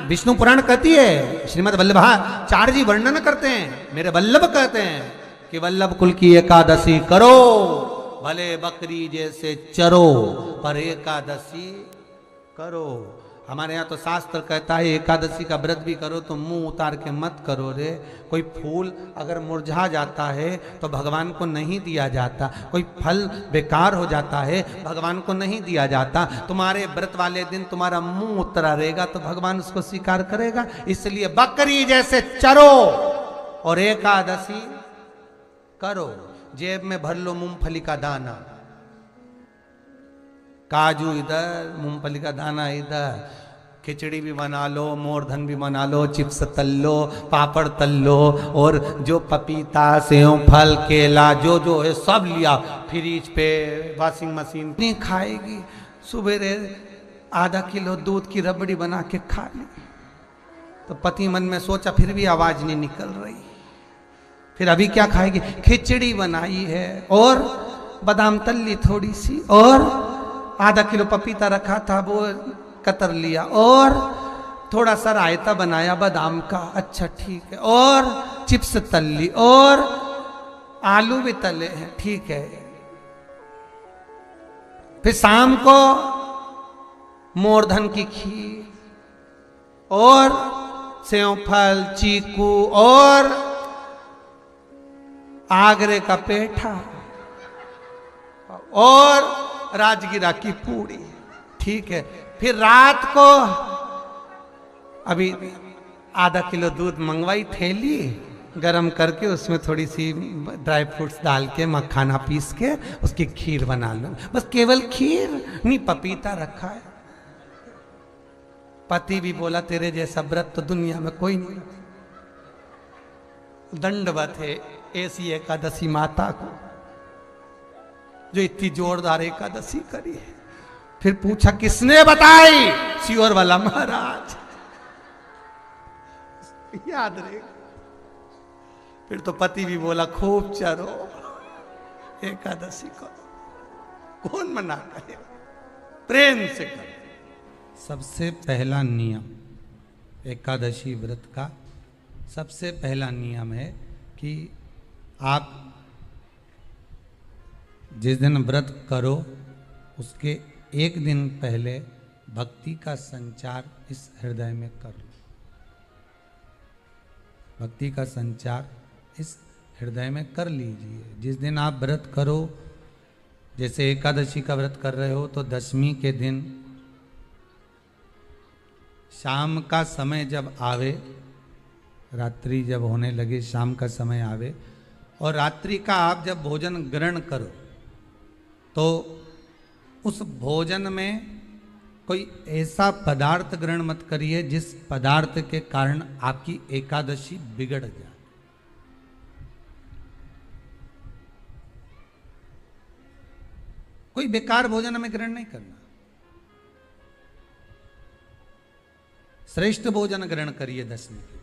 विष्णु पुराण कहती है, श्रीमद् वल्लभाचार्य जी वर्णन करते हैं, मेरे वल्लभ कहते हैं कि वल्लभ कुल की एकादशी करो, भले बकरी जैसे चरो पर एकादशी करो। हमारे यहाँ तो शास्त्र कहता है एकादशी का व्रत भी करो तो मुंह उतार के मत करो रे। कोई फूल अगर मुरझा जाता है तो भगवान को नहीं दिया जाता, कोई फल बेकार हो जाता है भगवान को नहीं दिया जाता। तुम्हारे व्रत वाले दिन तुम्हारा मुंह उतरा रहेगा तो भगवान उसको स्वीकार करेगा। इसलिए बकरी जैसे चरो और एकादशी करो। जेब में भर लो मूंगफली का दाना, काजू इधर, मूंगफली का दाना इधर, खिचड़ी भी बना लो, मोरधन भी बना लो, चिप्स तल लो, पापड़ तल लो, और जो पपीता सेव फल केला जो जो है सब लिया फ्रिज पे, वॉशिंग मशीन नहीं खाएगी। सुबह आधा किलो दूध की रबड़ी बना के खा ली। तो पति मन में सोचा फिर भी आवाज नहीं निकल रही, फिर अभी क्या खाएगी? खिचड़ी बनाई है और बादाम तल ली थोड़ी सी, और आधा किलो पपीता रखा था वो कतर लिया, और थोड़ा सा रायता बनाया बादाम का, अच्छा ठीक है, और चिप्स तल ली, और आलू भी तले हैं, ठीक है। फिर शाम को मोरधन की खीर और सेवफल चीकू और आगरे का पेठा और राजगिरा की पूड़ी, ठीक है। फिर रात को अभी आधा किलो दूध मंगवाई थैली गरम करके उसमें थोड़ी सी ड्राई फ्रूट्स डाल के मखाना पीस के उसकी खीर बना लो, बस केवल खीर नहीं, पपीता रखा है। पति भी बोला तेरे जैसा व्रत तो दुनिया में कोई नहीं। दंडवत है ऐसी एकादशी माता को जो इतनी जोरदार एकादशी करी है। फिर पूछा किसने बताई? शिवर वाला महाराज, याद रहेगा। फिर तो पति भी बोला खूब चरो एकादशी करो, कौन मना करे, प्रेम से करो। सबसे पहला नियम एकादशी व्रत का, सबसे पहला नियम है कि आप जिस दिन व्रत करो उसके एक दिन पहले भक्ति का संचार इस हृदय में कर लो। भक्ति का संचार इस हृदय में कर लीजिए। जिस दिन आप व्रत करो, जैसे एकादशी का व्रत कर रहे हो तो दशमी के दिन शाम का समय जब आवे, रात्रि जब होने लगे, शाम का समय आवे और रात्रि का आप जब भोजन ग्रहण करो तो उस भोजन में कोई ऐसा पदार्थ ग्रहण मत करिए जिस पदार्थ के कारण आपकी एकादशी बिगड़ जाए। कोई बेकार भोजन हमें ग्रहण नहीं करना, श्रेष्ठ भोजन ग्रहण करिए दशमी के दिन।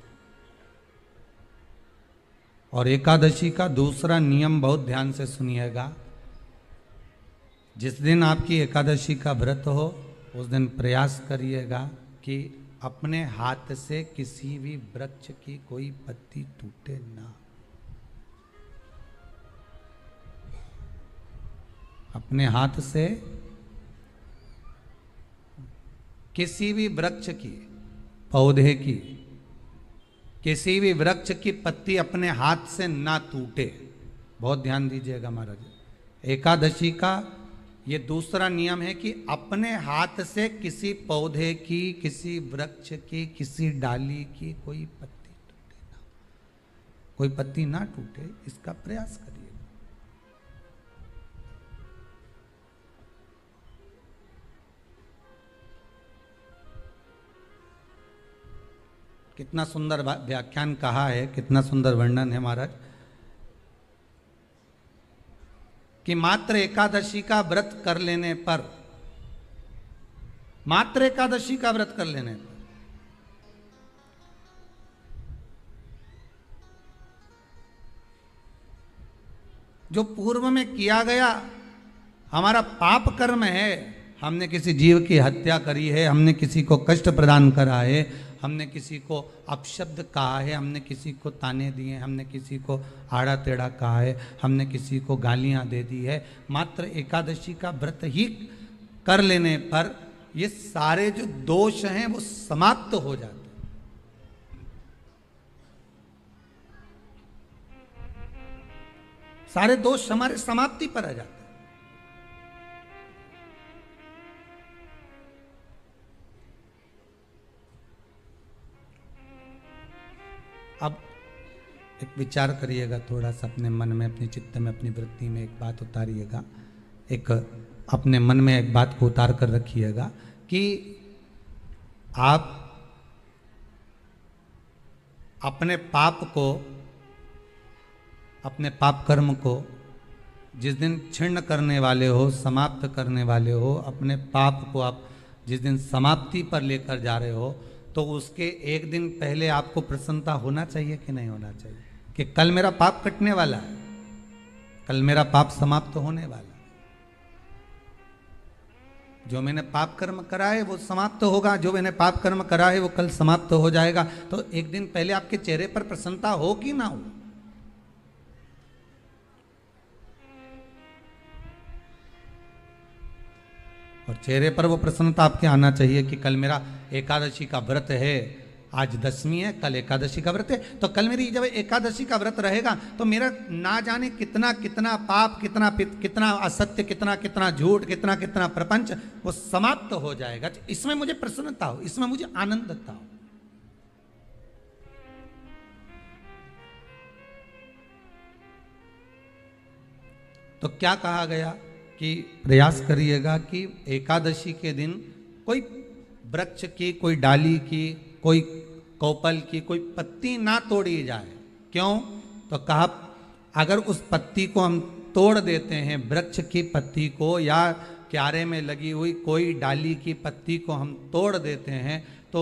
और एकादशी का दूसरा नियम बहुत ध्यान से सुनिएगा। जिस दिन आपकी एकादशी का व्रत हो उस दिन प्रयास करिएगा कि अपने हाथ से किसी भी वृक्ष की कोई पत्ती टूटे ना। अपने हाथ से किसी भी वृक्ष की, पौधे की, किसी भी वृक्ष की पत्ती अपने हाथ से ना टूटे। बहुत ध्यान दीजिएगा महाराज। एकादशी का ये दूसरा नियम है कि अपने हाथ से किसी पौधे की, किसी वृक्ष की, किसी डाली की कोई पत्ती टूटे ना, कोई पत्ती ना टूटे, इसका प्रयास करिए। कितना सुंदर व्याख्यान कहा है, कितना सुंदर वर्णन है महाराज कि मात्र एकादशी का व्रत कर लेने पर, मात्र एकादशी का व्रत कर लेने पर जो पूर्व में किया गया हमारा पाप कर्म है, हमने किसी जीव की हत्या करी है, हमने किसी को कष्ट प्रदान करा है, हमने किसी को अपशब्द कहा है, हमने किसी को ताने दिए, हमने किसी को आड़ा टेढ़ा कहा है, हमने किसी को गालियां दे दी है, मात्र एकादशी का व्रत ही कर लेने पर ये सारे जो दोष हैं वो समाप्त हो जाते हैं। सारे दोष हमारे समाप्ति पर आ जाते हैं। अब एक विचार करिएगा थोड़ा सा अपने मन में, अपने चित्त में, अपनी वृत्ति में एक बात उतारिएगा, एक अपने मन में एक बात को उतार कर रखिएगा कि आप अपने पाप को, अपने पाप कर्म को जिस दिन छिन्न करने वाले हो, समाप्त करने वाले हो, अपने पाप को आप जिस दिन समाप्ति पर लेकर जा रहे हो, तो उसके एक दिन पहले आपको प्रसन्नता होना चाहिए कि नहीं होना चाहिए कि कल मेरा पाप कटने वाला है, कल मेरा पाप समाप्त होने वाला है, जो मैंने पाप कर्म करा है वो समाप्त होगा, जो मैंने पाप कर्म करा है वो कल समाप्त हो जाएगा। तो एक दिन पहले आपके चेहरे पर प्रसन्नता हो कि ना हो? और चेहरे पर वो प्रसन्नता आपके आना चाहिए कि कल मेरा एकादशी का व्रत है, आज दशमी है, कल एकादशी का व्रत है, तो कल मेरी जब एकादशी का व्रत रहेगा तो मेरा ना जाने कितना कितना पाप, कितना असत्य, कितना झूठ, कितना प्रपंच वो समाप्त हो जाएगा। इसमें मुझे प्रसन्नता हो, इसमें मुझे आनंदता हो। तो क्या कहा गया कि प्रयास करिएगा कि एकादशी के दिन कोई वृक्ष की, कोई डाली की, कोई कोपल की कोई पत्ती ना तोड़ी जाए। क्यों? तो कहा अगर उस पत्ती को हम तोड़ देते हैं, वृक्ष की पत्ती को या क्यारे में लगी हुई कोई डाली की पत्ती को हम तोड़ देते हैं, तो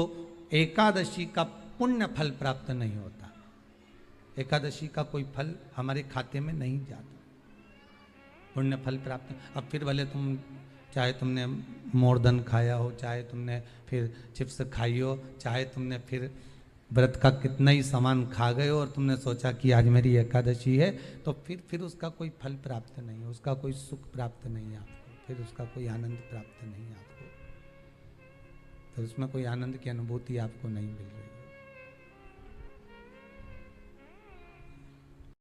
एकादशी का पुण्य फल प्राप्त नहीं होता, एकादशी का कोई फल हमारे खाते में नहीं जाता, पुण्य फल प्राप्त। अब फिर भले तुम चाहे तुमने मोरधन खाया हो, चाहे तुमने फिर चिप्स खाई हो, चाहे तुमने फिर व्रत का कितना ही सामान खा गए हो और तुमने सोचा कि आज मेरी एकादशी है, तो फिर उसका कोई फल प्राप्त नहीं है, उसका कोई सुख प्राप्त नहीं है आपको, फिर उसका कोई आनंद प्राप्त नहीं है आपको, फिर उसमें कोई आनंद की अनुभूति आपको नहीं मिल रही।